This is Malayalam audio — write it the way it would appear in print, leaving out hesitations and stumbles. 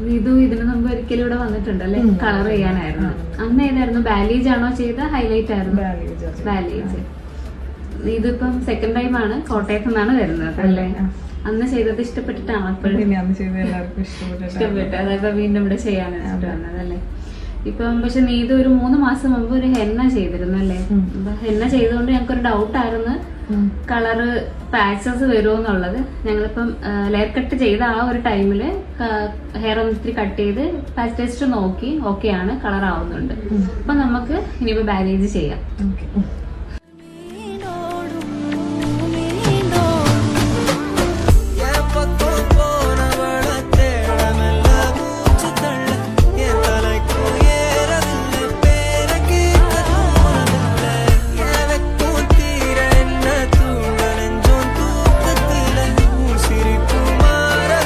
നീതു ഇതിന് മുമ്പ് ഒരിക്കലും ഇവിടെ വന്നിട്ടുണ്ടല്ലേ കളർ ചെയ്യാനായിരുന്നു. അന്ന് ഏതായിരുന്നു, ബാലേജ് ആണോ ചെയ്ത ഹൈലൈറ്റ് ആയിരുന്നു? ബാലേജ്. ഇതിപ്പം സെക്കൻഡ് ടൈം ആണ് കോട്ടയത്ത് നിന്നാണ് വരുന്നത് അല്ലേ? അന്ന് ചെയ്തത് ഇഷ്ടപ്പെട്ടിട്ടാണോ? ഇഷ്ടപ്പെട്ടു, അതൊക്കെ വീണ്ടും ഇവിടെ ചെയ്യാനാണ് വന്നത് അല്ലേ? ഇപ്പം പക്ഷെ നീതു ഒരു 3 മാസം മുമ്പ് ഒരു ഹെന്ന ചെയ്തിരുന്നു അല്ലേ? അപ്പൊ ഹെന്ന ചെയ്തുകൊണ്ട് ഞങ്ങൾക്കൊരു ഡൗട്ടായിരുന്നു കളറ് പാച്ചസ് വരുമോന്നുള്ളത്. ഞങ്ങളിപ്പം ലെയർ കട്ട് ചെയ്ത ആ ഒരു ടൈമില് ഹെയർ ഒന്ന് ഇത്തിരി കട്ട് ചെയ്ത് പാച്ച് ടെസ്റ്റ് നോക്കി, ഓക്കെ ആണ്, കളർ ആവുന്നുണ്ട്. അപ്പൊ നമുക്ക് ഇനിയിപ്പോ ബാലേജ് ചെയ്യാം.